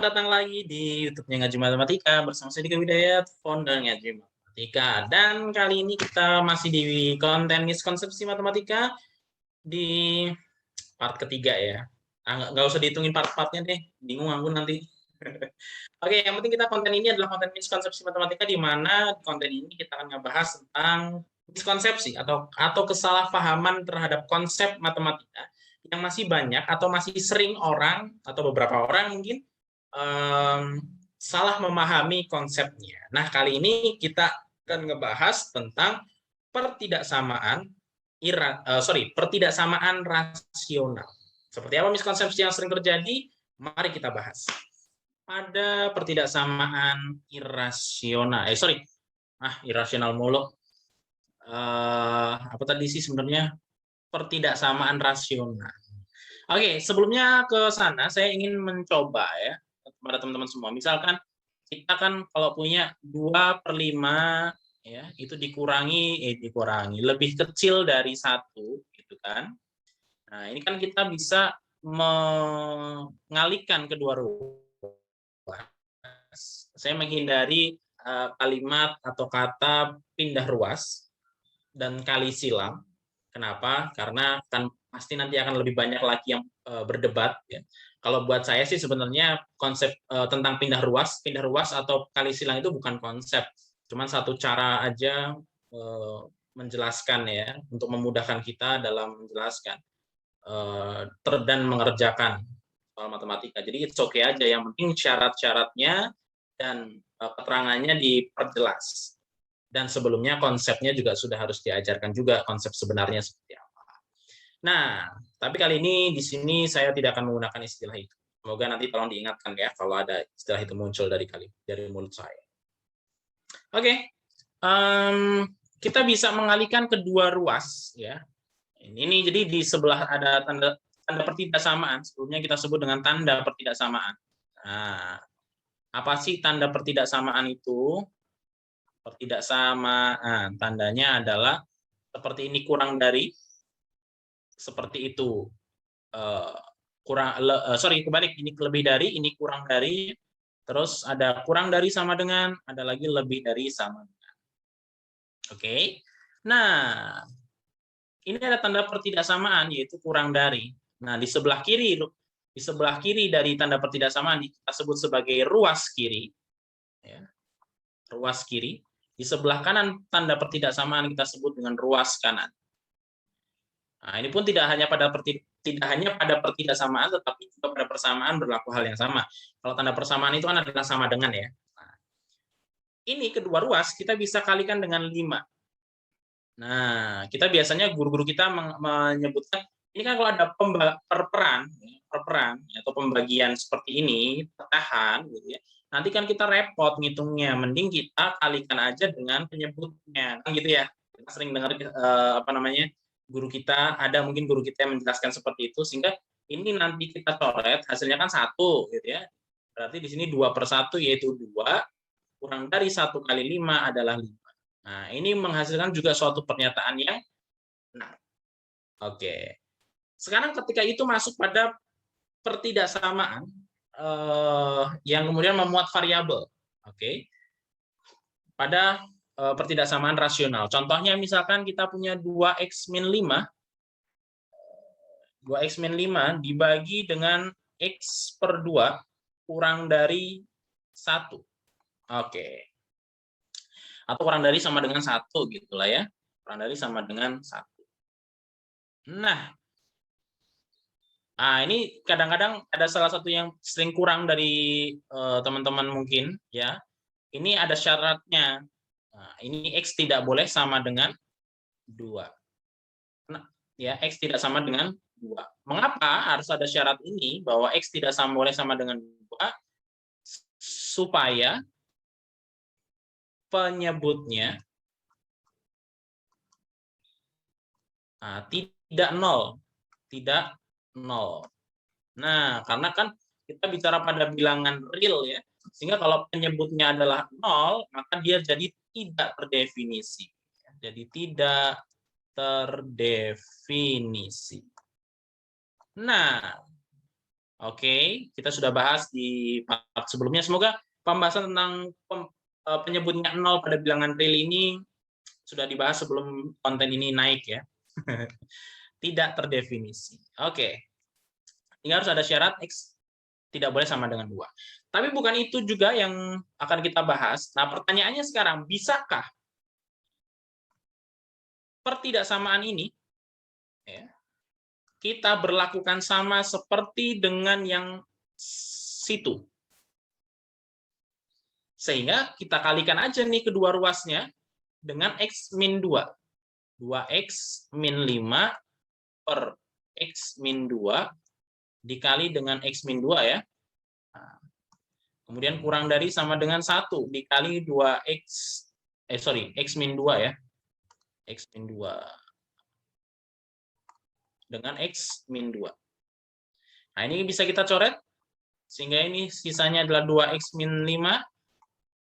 Datang lagi di YouTube-nya Ngaji Matematika bersama saya Dika Widayat, founder Ngaji Matematika. Dan kali ini kita masih di konten miskonsepsi matematika di part ketiga ya. Nggak usah dihitungin part-partnya deh, bingung aku nanti. Oke, yang penting kita konten ini adalah konten miskonsepsi matematika di mana konten ini kita akan ngebahas tentang miskonsepsi atau kesalahpahaman terhadap konsep matematika yang masih banyak atau masih sering orang atau beberapa orang mungkin salah memahami konsepnya. Nah, kali ini kita akan ngebahas tentang pertidaksamaan pertidaksamaan rasional. Seperti apa miskonsepsi yang sering terjadi? Mari kita bahas. Ada pertidaksamaan irasional. Irasional mulu. Apa tadi sih sebenarnya? Pertidaksamaan rasional. Oke, sebelumnya ke sana saya ingin mencoba ya kepada teman-teman semua. Misalkan kita kan kalau punya 2/5 ya, itu dikurangi lebih kecil dari 1 gitu kan. Nah, ini kan kita bisa mengalihkan kedua ruas. Saya menghindari kalimat atau kata pindah ruas dan kali silang. Kenapa? Karena kan pasti nanti akan lebih banyak lagi yang berdebat ya. Kalau buat saya sih sebenarnya konsep tentang pindah ruas atau kali silang itu bukan konsep, cuman satu cara aja menjelaskan ya untuk memudahkan kita dalam menjelaskan dan mengerjakan soal matematika. Jadi it's okay aja, yang penting syarat-syaratnya dan keterangannya diperjelas. Dan sebelumnya konsepnya juga sudah harus diajarkan juga konsep sebenarnya seperti apa. Nah, tapi kali ini di sini saya tidak akan menggunakan istilah itu. Semoga nanti tolong diingatkan ya kalau ada istilah itu muncul dari mulut saya. Oke, kita bisa mengalihkan kedua ruas ya. Ini jadi di sebelah ada tanda pertidaksamaan. Sebelumnya kita sebut dengan tanda pertidaksamaan. Nah, apa sih tanda pertidaksamaan itu? Pertidaksamaan tandanya adalah seperti ini kurang dari, seperti itu kebalik, ini lebih dari, ini kurang dari, terus ada kurang dari sama dengan, ada lagi lebih dari sama dengan. Oke. Nah, ini ada tanda pertidaksamaan yaitu kurang dari. Nah, di sebelah kiri dari tanda pertidaksamaan kita sebut sebagai ruas kiri ya. Ruas kiri. Di sebelah kanan tanda pertidaksamaan kita sebut dengan ruas kanan. Nah, ini pun tidak hanya pada pertidaksamaan, tetapi juga pada persamaan berlaku hal yang sama. Kalau tanda persamaan itu kan adalah sama dengan ya. Nah, ini kedua ruas kita bisa kalikan dengan 5. Nah, kita biasanya guru-guru kita menyebutkan ini kan kalau ada perperan atau pembagian seperti ini, petahan gitu ya. Nanti kan kita repot ngitungnya, mending kita kalikan aja dengan penyebutnya, kan gitu ya. Kita sering dengar guru kita, ada mungkin guru kita yang menjelaskan seperti itu, sehingga ini nanti kita coret hasilnya kan 1 gitu ya. Berarti di sini 2/1 yaitu 2, kurang dari 1 kali 5 adalah 5. Nah, ini menghasilkan juga suatu pernyataan yang benar. Oke. Sekarang ketika itu masuk pada pertidaksamaan yang kemudian memuat variabel. Oke. Pada pertidaksamaan rasional. Contohnya misalkan kita punya 2x-5. 2x-5 dibagi dengan x/2 kurang dari 1. Oke. Atau kurang dari sama dengan 1 gitulah ya. Kurang dari sama dengan 1. Nah, ini kadang-kadang ada salah satu yang sering kurang dari teman-teman mungkin ya. Ini ada syaratnya. Nah, ini x tidak boleh sama dengan 2. Nah, ya, x tidak sama dengan 2. Mengapa harus ada syarat ini bahwa x tidak boleh sama dengan 2? Supaya penyebutnya tidak 0. Tidak 0. Nah, karena kan kita bicara pada bilangan real ya, sehingga kalau penyebutnya adalah 0, maka dia jadi tidak terdefinisi. Jadi tidak terdefinisi. Nah, Oke, kita sudah bahas di part sebelumnya. Semoga pembahasan tentang penyebutnya nol pada bilangan real ini sudah dibahas sebelum konten ini naik ya. Tidak terdefinisi. Oke. Ini harus ada syarat X tidak boleh sama dengan 2. Tapi bukan itu juga yang akan kita bahas. Nah, pertanyaannya sekarang, bisakah pertidaksamaan ini ya, kita berlakukan sama seperti dengan yang situ? Sehingga kita kalikan aja nih kedua ruasnya dengan X min 2. 2X min 5 per X min 2 dikali dengan X min 2 ya. Nah, kemudian kurang dari sama dengan 1 dikali 2X, X min 2 ya. X min 2 dengan X min 2. Nah, ini bisa kita coret, sehingga ini sisanya adalah 2X min 5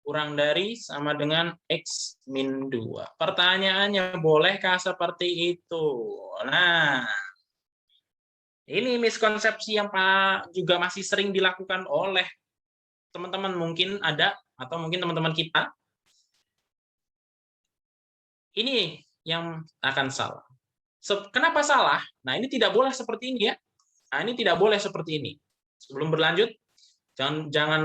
kurang dari sama dengan X min 2. Pertanyaannya, bolehkah seperti itu? Nah, ini miskonsepsi yang juga masih sering dilakukan oleh teman-teman, mungkin ada, atau mungkin teman-teman kita. Ini yang akan salah. Kenapa salah? Nah, ini tidak boleh seperti ini ya. Nah, ini tidak boleh seperti ini. Sebelum berlanjut, jangan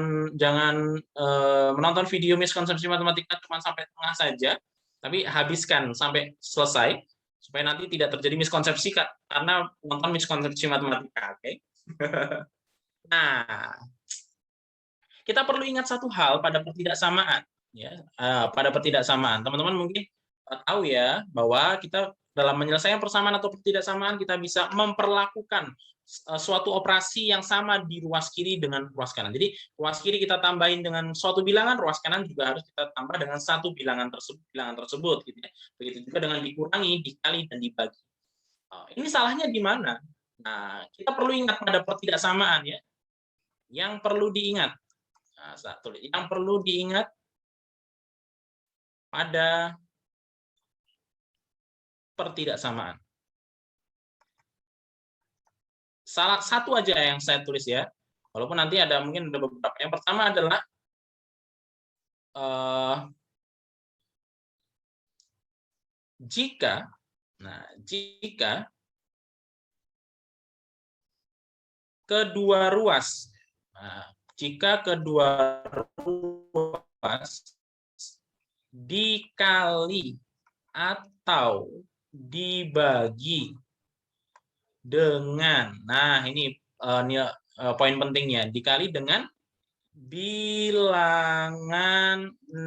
menonton video miskonsepsi matematika cuma sampai tengah saja, tapi habiskan sampai selesai supaya nanti tidak terjadi miskonsepsi karena menonton miskonsepsi matematika. Oke? Nah, kita perlu ingat satu hal pada pertidaksamaan. Ya, pada pertidaksamaan, teman-teman mungkin tahu ya bahwa kita dalam menyelesaikan persamaan atau pertidaksamaan kita bisa memperlakukan suatu operasi yang sama di ruas kiri dengan ruas kanan. Jadi ruas kiri kita tambahin dengan suatu bilangan, ruas kanan juga harus kita tambah dengan satu bilangan tersebut, gitu ya. Begitu juga dengan dikurangi, dikali, dan dibagi. Ini salahnya di mana? Nah, kita perlu ingat pada pertidaksamaan ya. Yang perlu diingat, yang perlu diingat pada pertidaksamaan. Salah satu aja yang saya tulis ya, walaupun nanti mungkin ada beberapa. Yang pertama adalah jika kedua ruas, dikali atau dibagi dengan, nah ini poin pentingnya, dikali dengan bilangan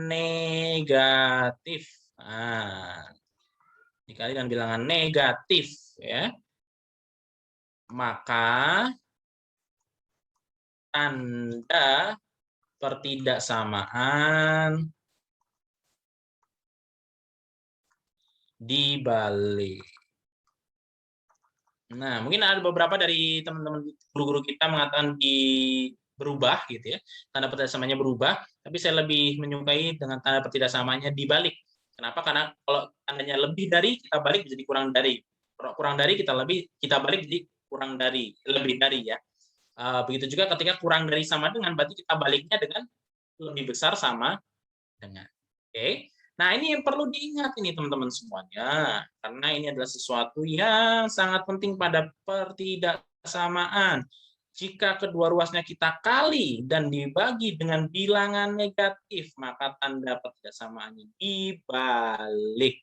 negatif. Nah, dikali dengan bilangan negatif ya, maka tanda pertidaksamaan dibalik. Nah, mungkin ada beberapa dari teman-teman guru-guru kita mengatakan berubah gitu ya, tanda pertidaksamaannya berubah, tapi saya lebih menyukai dengan tanda pertidaksamaannya dibalik. Kenapa? Karena kalau tandanya lebih dari, kita balik jadi kurang dari. Kurang dari kita balik jadi kurang dari, lebih dari ya. Begitu juga ketika kurang dari sama dengan, berarti kita baliknya dengan lebih besar sama dengan. Oke. Nah, ini yang perlu diingat ini teman-teman semuanya, karena ini adalah sesuatu yang sangat penting pada pertidaksamaan. Jika kedua ruasnya kita kali dan dibagi dengan bilangan negatif, maka tanda pertidaksamaannya dibalik.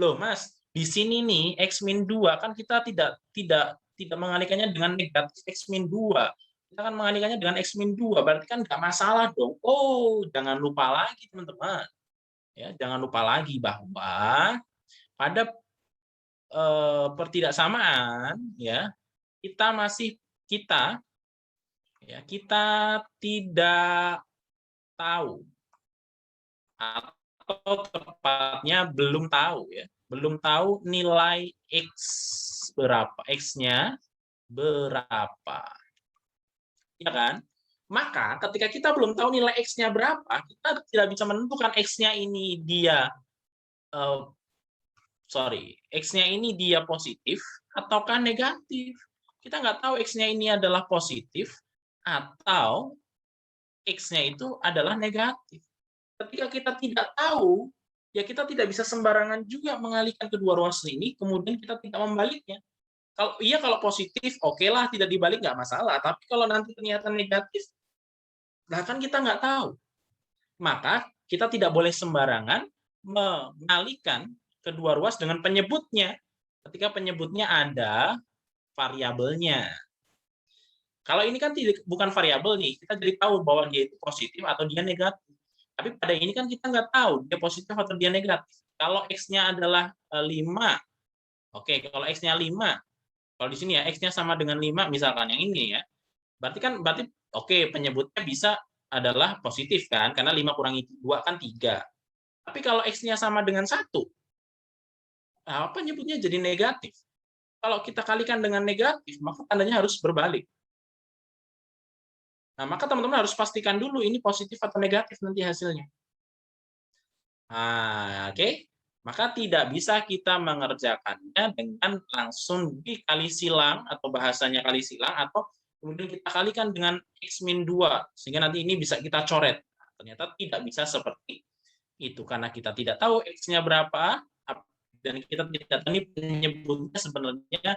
Loh, Mas, di sini nih X min 2 kan kita tidak mengalikannya dengan negatif X min 2. Kita kan mengalikannya dengan X min 2, berarti kan nggak masalah dong. Oh, jangan lupa lagi teman-teman. Ya, jangan lupa lagi bahwa pada pertidaksamaan ya kita tidak tahu, atau tepatnya belum tahu ya, belum tahu nilai X berapa, X-nya berapa. Ya kan? Maka ketika kita belum tahu nilai X-nya berapa, kita tidak bisa menentukan X-nya ini X-nya ini dia positif ataukah negatif. Kita nggak tahu X-nya ini adalah positif atau X-nya itu adalah negatif. Ketika kita tidak tahu, ya kita tidak bisa sembarangan juga mengalihkan kedua ruas ini, kemudian kita tidak membaliknya. Kalau positif, oke lah, tidak dibalik nggak masalah. Tapi kalau nanti ternyata negatif, nah kan kita nggak tahu. Maka kita tidak boleh sembarangan mengalihkan kedua ruas dengan penyebutnya. Ketika penyebutnya ada variabelnya. Kalau ini kan bukan variabel nih, kita jadi tahu bahwa dia itu positif atau dia negatif. Tapi pada ini kan kita nggak tahu dia positif atau dia negatif. Kalau X-nya adalah 5, oke, kalau X-nya 5, kalau di sini ya X-nya sama dengan 5, misalkan yang ini ya, berarti oke, penyebutnya bisa adalah positif kan, karena 5 kurangi 2 kan 3. Tapi kalau X-nya sama dengan 1, penyebutnya jadi negatif. Kalau kita kalikan dengan negatif, maka tandanya harus berbalik. Nah, maka teman-teman harus pastikan dulu ini positif atau negatif nanti hasilnya. Nah, oke. Maka tidak bisa kita mengerjakannya dengan langsung dikali silang atau bahasanya kali silang atau kemudian kita kalikan dengan X-2 sehingga nanti ini bisa kita coret. Ternyata tidak bisa seperti itu karena kita tidak tahu X-nya berapa dan kita tidak tahu ini penyebutnya sebenarnya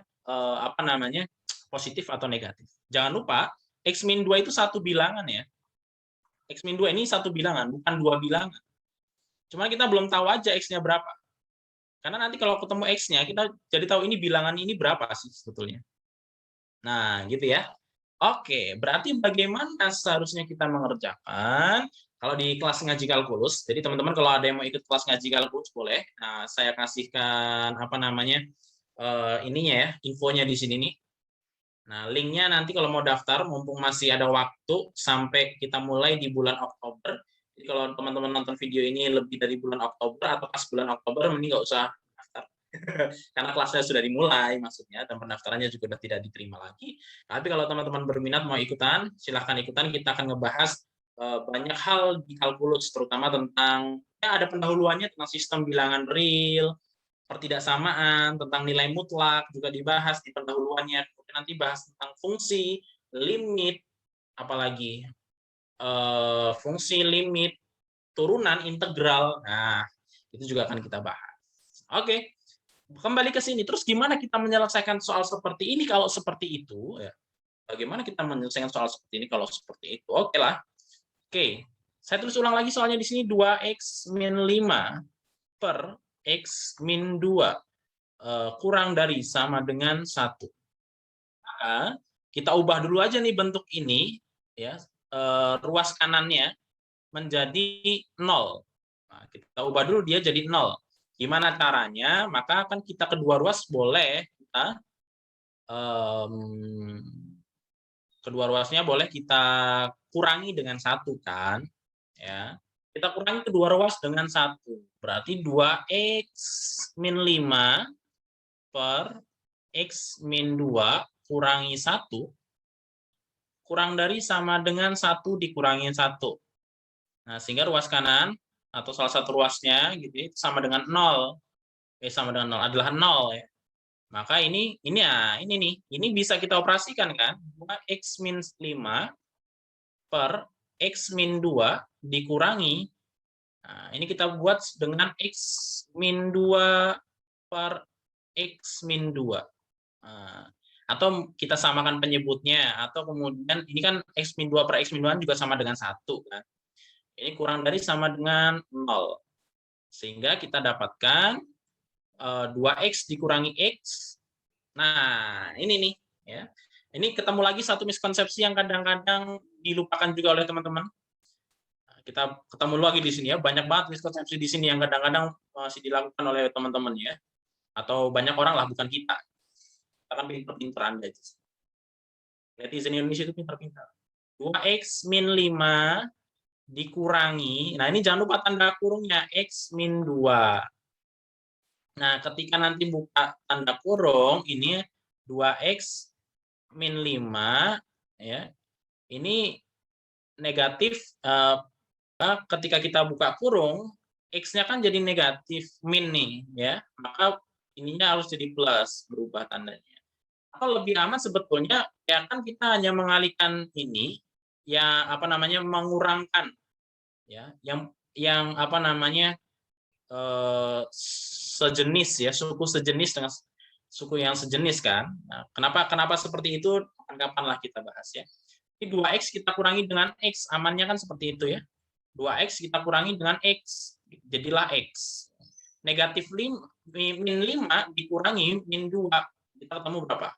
positif atau negatif. Jangan lupa X-2 itu satu bilangan ya. X-2 ini satu bilangan, bukan dua bilangan. Cuma kita belum tahu aja X-nya berapa. Karena nanti kalau ketemu X-nya, kita jadi tahu ini bilangan ini berapa sih sebetulnya. Nah, gitu ya. Oke, berarti bagaimana seharusnya kita mengerjakan? Kalau di kelas ngaji kalkulus, jadi teman-teman kalau ada yang mau ikut kelas ngaji kalkulus boleh. Nah, saya kasihkan ininya ya, infonya di sini nih. Nah, linknya nanti kalau mau daftar, mumpung masih ada waktu sampai kita mulai di bulan Oktober. Jadi kalau teman-teman nonton video ini lebih dari bulan Oktober atau pas bulan Oktober, mending nggak usah daftar. Karena kelasnya sudah dimulai maksudnya, dan pendaftarannya juga sudah tidak diterima lagi. Tapi kalau teman-teman berminat mau ikutan, silahkan ikutan. Kita akan ngebahas banyak hal di kalkulus, terutama tentang, ya ada pendahuluannya tentang sistem bilangan real, pertidaksamaan, tentang nilai mutlak juga dibahas di pendahuluannya. Kemudian nanti bahas tentang fungsi, limit, apalagi fungsi, limit, turunan, integral. Nah, itu juga akan kita bahas. Oke, kembali ke sini. Terus gimana kita menyelesaikan soal seperti ini kalau seperti itu? Ya. Bagaimana kita menyelesaikan soal seperti ini kalau seperti itu? Oke lah. Oke, saya tulis ulang lagi soalnya di sini 2x min 5 per X min 2 kurang dari sama dengan 1. Maka kita ubah dulu aja nih bentuk ini, ya ruas kanannya menjadi 0. Nah, kita ubah dulu dia jadi 0. Gimana caranya? Maka kan kita kedua ruas boleh kita kedua ruasnya boleh kita kurangi dengan 1 kan, ya. Kita kurangi kedua ruas dengan 1. Berarti 2x min 5 per x min 2 kurangi 1 kurang dari sama dengan 1 dikurangi 1. Nah, sehingga ruas kanan atau salah satu ruasnya gitu sama dengan 0. Sama dengan 0 adalah 0 ya. Maka ini nih, ini bisa kita operasikan kan? 2x min 5 per x min 2 dikurangi. Nah, ini kita buat dengan x min 2 per x min 2. Nah, atau kita samakan penyebutnya, atau kemudian ini kan x min 2 per x min 2 juga sama dengan 1 kan. Ini kurang dari sama dengan 0. Sehingga kita dapatkan 2x dikurangi x. Nah, ini nih ya. Ini ketemu lagi satu miskonsepsi yang kadang-kadang dilupakan juga oleh teman-teman. Kita ketemu lagi di sini ya, banyak banget miskonsepsi di sini yang kadang-kadang masih dilakukan oleh teman-teman ya. Atau banyak orang lah, bukan kita. Kita kan pinter-pinter Anda. Netizen Indonesia itu pinter-pinter. 2x min 5 dikurangi, nah ini jangan lupa tanda kurungnya, x min 2. Nah, ketika nanti buka tanda kurung, ini 2x min 5, ya, ini negatif, ketika kita buka kurung, x-nya kan jadi negatif min nih, ya, maka ininya harus jadi plus, berubah tandanya. Atau lebih aman sebetulnya ya kan kita hanya mengalihkan ini ya apa namanya mengurangkan ya yang apa namanya sejenis ya suku sejenis dengan suku yang sejenis kan. Nah, kenapa seperti itu kapan-kapan lah kita bahas ya. Ini 2x kita kurangi dengan x, amannya kan seperti itu ya. 2x kita kurangi dengan x, jadilah x. Negatif min 5 dikurangi min 2, kita ketemu berapa?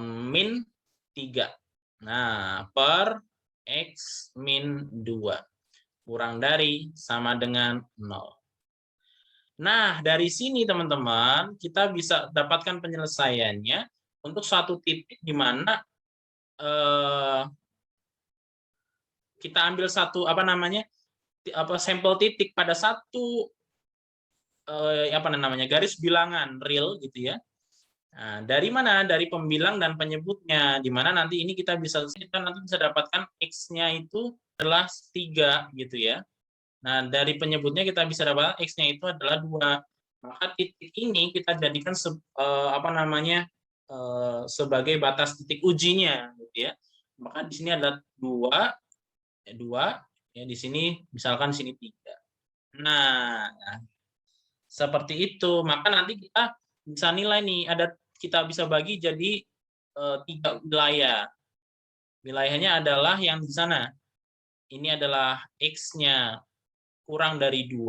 Min 3. Nah, per x min 2. Kurang dari sama dengan 0. Nah, dari sini teman-teman, kita bisa dapatkan penyelesaiannya untuk suatu titik di mana kita ambil satu apa namanya sampel titik pada satu apa namanya garis bilangan real gitu ya. Nah, dari mana? Dari pembilang dan penyebutnya, di mana nanti ini kita nanti bisa dapatkan x-nya itu adalah 3 gitu ya. Nah, dari penyebutnya kita bisa dapat x-nya itu adalah 2. Maka titik ini kita jadikan apa namanya sebagai batas titik ujinya gitu ya. Maka di sini ada 2 ya di sini misalkan di sini 3. Nah, seperti itu. Maka nanti kita bisa nilai nih kita bisa bagi jadi 3 wilayah. Wilayahnya adalah yang di sana. Ini adalah x-nya kurang dari 2.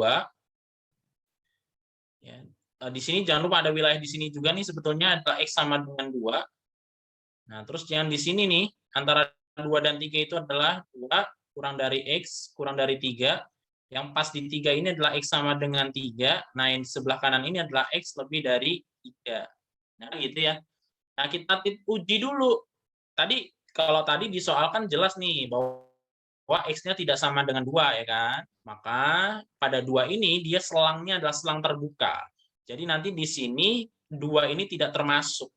Ya. Di sini jangan lupa ada wilayah di sini juga nih sebetulnya adalah x sama dengan 2. Nah, terus yang di sini nih antara 2 dan 3 itu adalah 2 kurang dari x kurang dari 3. Yang pas di 3 ini adalah x sama dengan 3. Nah, yang di sebelah kanan ini adalah x lebih dari 3. Nah, gitu ya. Nah, kita uji dulu. Kalau tadi di soal kan jelas nih bahwa x-nya tidak sama dengan 2 ya kan. Maka pada 2 ini dia selangnya adalah selang terbuka. Jadi nanti di sini 2 ini tidak termasuk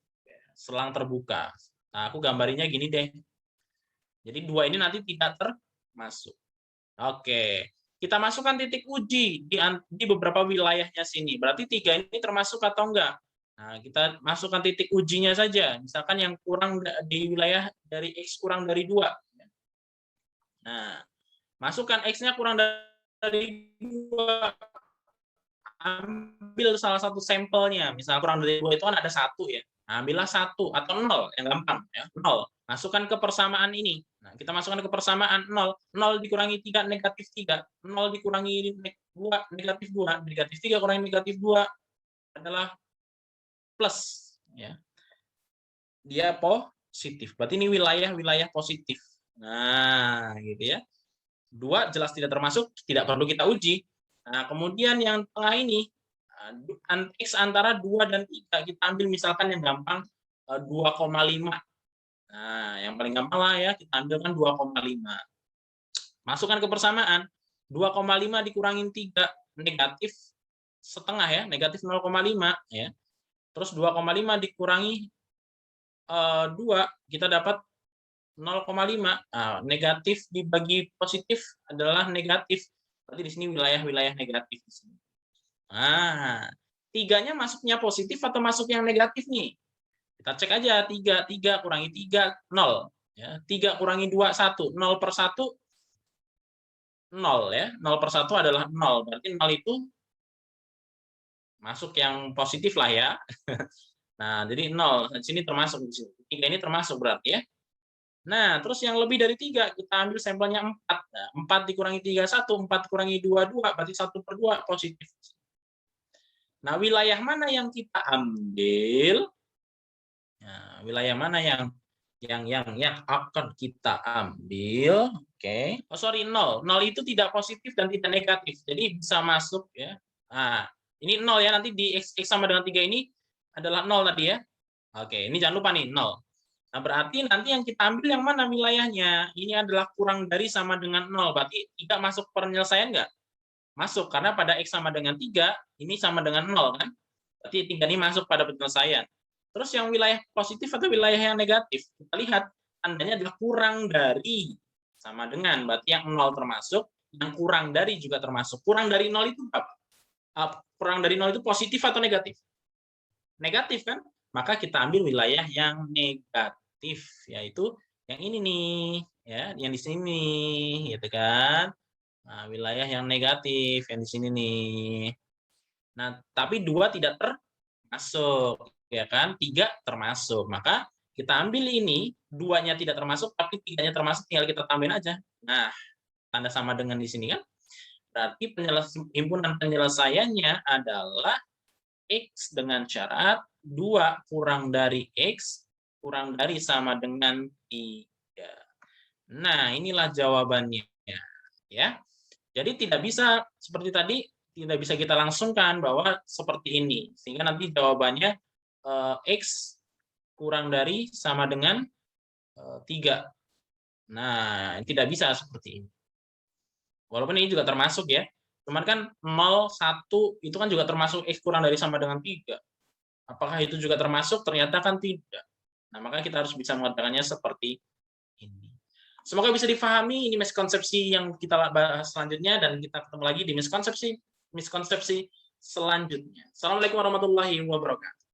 selang terbuka. Nah, aku gambarinya gini deh. Jadi 2 ini nanti tidak termasuk. Oke. Kita masukkan titik uji di beberapa wilayahnya sini. Berarti 3 ini termasuk atau enggak? Nah, kita masukkan titik ujinya saja. Misalkan yang kurang di wilayah dari x kurang dari 2. Nah, masukkan x-nya kurang dari 2. Ambil salah satu sampelnya. Misal kurang dari 2 itu kan ada 1 ya. Nah, ambillah 1 atau 0 yang gampang ya. 0. Masukkan ke persamaan ini. Nah, kita masukkan ke persamaan 0. 0 dikurangi 3 negatif 3. 0 dikurangi 2 negatif 2. Negatif 3 kurangi negatif 2 adalah plus ya. Dia positif. Berarti ini wilayah-wilayah positif. Nah, gitu ya. 2 jelas tidak termasuk, tidak perlu kita uji. Nah, kemudian yang tengah ini x antara 2 dan 3 kita ambil misalkan yang gampang 2,5. Nah, yang paling gampang lah ya, kita ambilkan 2,5. Masukkan ke persamaan. 2,5 dikurangin 3 negatif setengah ya, negatif 0,5 ya. Terus 2,5 dikurangi 2, kita dapat 0,5. Nah, negatif dibagi positif adalah negatif. Berarti di sini wilayah-wilayah negatif di sini. Nah, 3-nya masuknya positif atau masuk yang negatif nih? Kita cek aja 3 kurangi 3 0 ya. 3 kurangi 2 1. 0 per 1 0 ya. 0 per 1 adalah 0. Berarti 0 itu masuk yang positif lah ya. Nah, jadi 0 di sini termasuk di sini. 3 ini termasuk berarti ya. Nah, terus yang lebih dari 3 kita ambil sampelnya 4. Nah, 4 dikurangi 3 1, 4 kurangi 2 2, berarti 1 per 2 positif. Nah, wilayah mana yang kita ambil? Nah, wilayah mana yang akan kita ambil? Oke. Oh, sorry 0. 0 itu tidak positif dan tidak negatif. Jadi bisa masuk ya. Nah, ini 0 ya, nanti di x sama dengan 3 ini adalah 0 tadi ya. Oke, ini jangan lupa nih 0. Nah, berarti nanti yang kita ambil yang mana wilayahnya? Ini adalah kurang dari sama dengan 0. Berarti tidak masuk penyelesaian nggak? Masuk, karena pada x sama dengan 3, ini sama dengan 0 kan? Berarti 3 ini masuk pada penyelesaian. Terus yang wilayah positif atau wilayah yang negatif? Kita lihat, tandanya adalah kurang dari. Sama dengan, berarti yang 0 termasuk, yang kurang dari juga termasuk. Kurang dari 0 itu apa? Kurang dari 0 itu positif atau negatif? Negatif kan? maka kita ambil wilayah yang negatif, yaitu yang ini nih, ya, yang di sini, gitu kan. Nah, wilayah yang negatif yang di sini nih. Nah, tapi 2 tidak termasuk, ya kan? 3 termasuk. Maka kita ambil ini, 2-nya tidak termasuk, tapi 3-nya termasuk, tinggal kita tambahin aja. Nah, tanda sama dengan di sini kan. Berarti himpunan penyelesaiannya adalah X dengan syarat 2 kurang dari X kurang dari sama dengan 3. Nah, inilah jawabannya. Ya. Jadi tidak bisa seperti tadi, tidak bisa kita langsungkan bahwa seperti ini. Sehingga nanti jawabannya X kurang dari sama dengan 3. Nah, tidak bisa seperti ini. Walaupun ini juga termasuk ya. Cuman kan 0, 1 itu kan juga termasuk X kurang dari sama dengan 3. Apakah itu juga termasuk? Ternyata kan tidak. Nah, maka kita harus bisa mengatakannya seperti ini. Semoga bisa difahami, ini miskonsepsi yang kita bahas selanjutnya, dan kita ketemu lagi di miskonsepsi selanjutnya. Assalamualaikum warahmatullahi wabarakatuh.